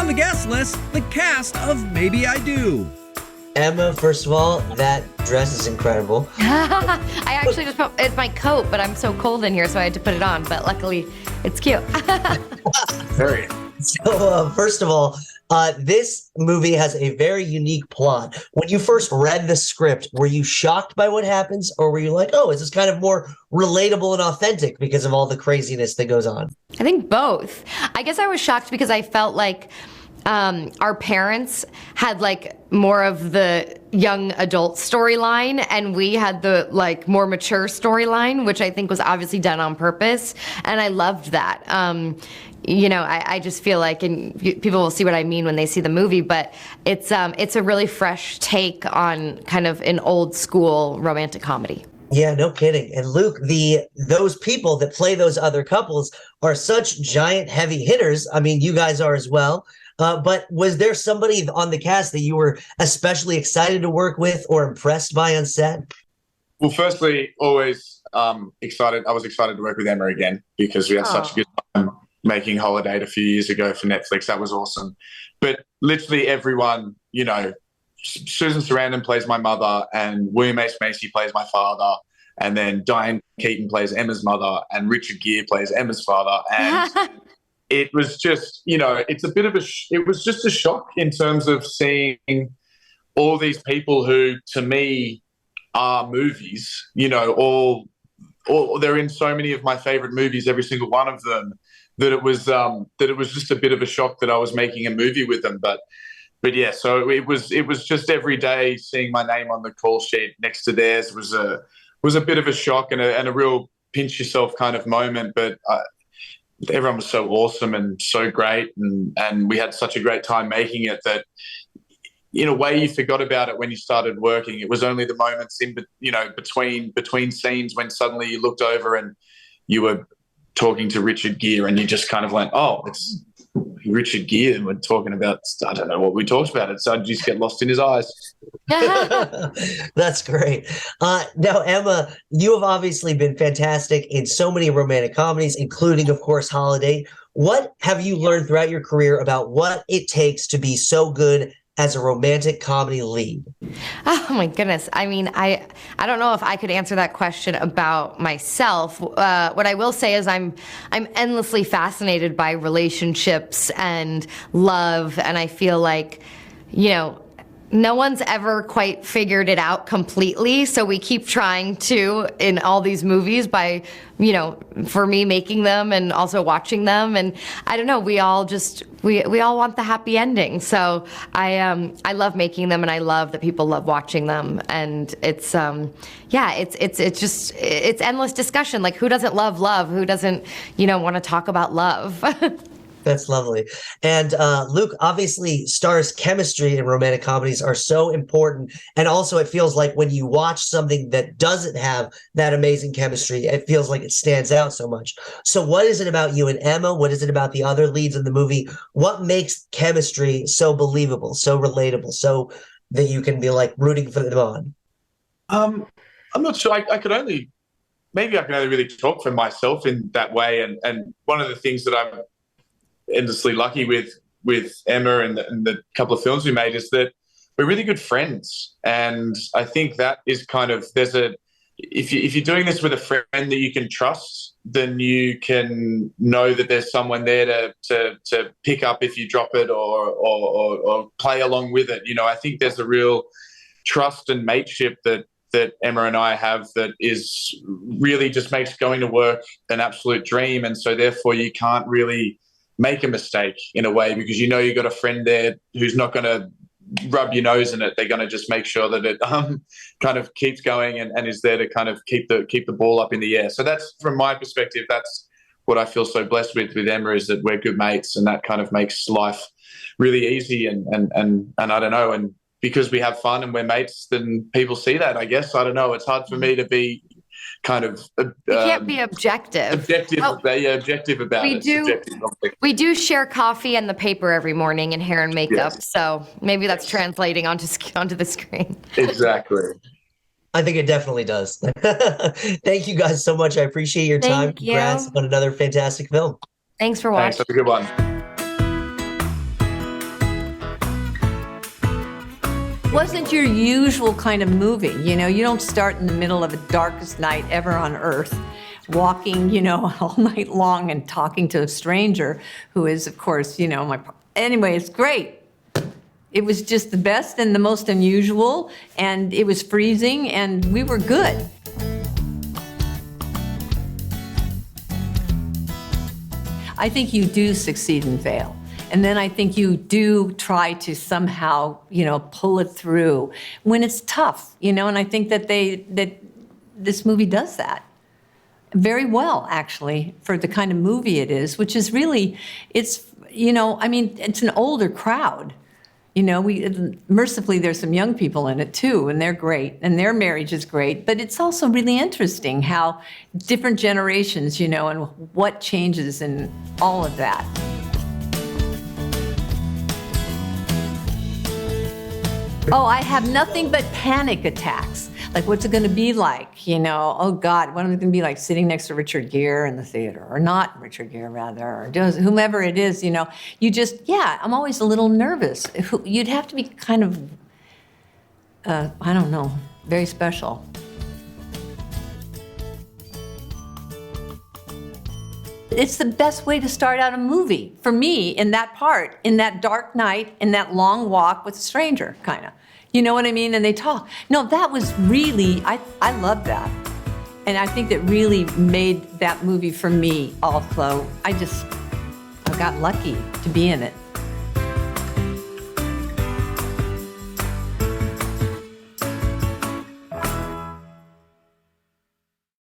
On the guest list, the cast of Maybe I Do. Emma, first of all, that dress is incredible. I actually just put, it's my coat, but I'm so cold in here, so I had to put it on. But luckily, it's cute. Very. So, first of all, this movie has a very unique plot. When you first read the script, were you shocked by what happens, or were you like, oh, is this kind of more relatable and authentic because of all the craziness that goes on? I think both. I guess I was shocked because I felt like our parents had like more of the young adult storyline, and we had the like more mature storyline, which I think was obviously done on purpose, and I loved that. I just feel like, and people will see what I mean when they see the movie, but it's a really fresh take on kind of an old school romantic comedy. Yeah, no kidding. And Luke, those people that play those other couples are such giant heavy hitters. I mean, you guys are as well. But was there somebody on the cast that you were especially excited to work with or impressed by on set? Well, firstly, always excited. I was excited to work with Emma again because we had such a good time making Holiday a few years ago for Netflix. That was awesome. But literally everyone, Susan Sarandon plays my mother, and William H. Macy plays my father, and then Diane Keaton plays Emma's mother, and Richard Gere plays Emma's father. And it was just, it's a bit of it was just a shock in terms of seeing all these people who, to me, are movies, all they're in so many of my favorite movies, every single one of them, that it was just a bit of a shock that I was making a movie with them. But yeah, so it was just every day seeing my name on the call sheet next to theirs was a bit of a shock and a real pinch yourself kind of moment. But everyone was so awesome and so great, and we had such a great time making it that in a way you forgot about it when you started working. It was only the moments in between scenes when suddenly you looked over and you were talking to Richard Gere and you just kind of went, oh, it's Richard Gere, and we're talking about, I don't know what we talked about. It, so I just get lost in his eyes. That's great. Now, Emma, you have obviously been fantastic in so many romantic comedies, including, of course, Holiday. What have you learned throughout your career about what it takes to be so good as a romantic comedy lead? Oh my goodness. I mean, I don't know if I could answer that question about myself. What I will say is I'm endlessly fascinated by relationships and love, and I feel like, no one's ever quite figured it out completely. So we keep trying to in all these movies by, for me making them and also watching them. And I don't know, we all want the happy ending. So I love making them, and I love that people love watching them. And it's it's endless discussion. Like, who doesn't love love? Who doesn't, want to talk about love? That's lovely. And Luke, obviously, stars' chemistry in romantic comedies are so important. And also, it feels like when you watch something that doesn't have that amazing chemistry, it feels like it stands out so much. So what is it about you and Emma? What is it about the other leads in the movie? What makes chemistry so believable, so relatable, so that you can be like rooting for them on? I'm not sure. Maybe I can only really talk for myself in that way. And one of the things that I'm endlessly lucky with Emma and the couple of films we made is that we're really good friends. And I think that is kind of, if you're doing this with a friend that you can trust, then you can know that there's someone there to pick up if you drop it or play along with it. I think there's a real trust and mateship that Emma and I have that is really just makes going to work an absolute dream. And so therefore you can't really make a mistake in a way, because you've got a friend there who's not going to rub your nose in it. They're going to just make sure that it kind of keeps going and is there to kind of keep the ball up in the air. So that's, from my perspective, that's what I feel so blessed with Emma, is that we're good mates, and that kind of makes life really easy. And I don't know, and because we have fun and we're mates, then people see that, I guess. I don't know. It's hard for me to be kind of you can't be objective. Objective about it. We do share coffee and the paper every morning, and hair and makeup. Yes. So maybe that's translating onto the screen. Exactly. I think it definitely does. Thank you guys so much. I appreciate your time. Thank you. Congrats on another fantastic film. Thanks for watching. Thanks. Have a good one. Wasn't your usual kind of movie. You know, you don't start in the middle of the darkest night ever on earth, walking, you know, all night long and talking to a stranger who is, of course, you know, anyway, it's great. It was just the best and the most unusual, and it was freezing, and we were good. I think you do succeed and fail. And then I think you do try to somehow, you know, pull it through when it's tough, you know, and I think that this movie does that very well, actually, for the kind of movie it is, which is really, it's, you know, I mean, it's an older crowd. You know, mercifully, there's some young people in it too, and they're great, and their marriage is great. But it's also really interesting how different generations, you know, and what changes and all of that. Oh, I have nothing but panic attacks. Like, what's it going to be like? You know, oh God, what am I going to be like sitting next to Richard Gere in the theater, or not Richard Gere rather, or whomever it is, you know. You just, yeah, I'm always a little nervous. You'd have to be kind of, I don't know, very special. It's the best way to start out a movie, for me, in that part, in that dark night, in that long walk with a stranger, kind of. You know what I mean? And they talk. No, that was really, I loved that. And I think that really made that movie for me also. I got lucky to be in it.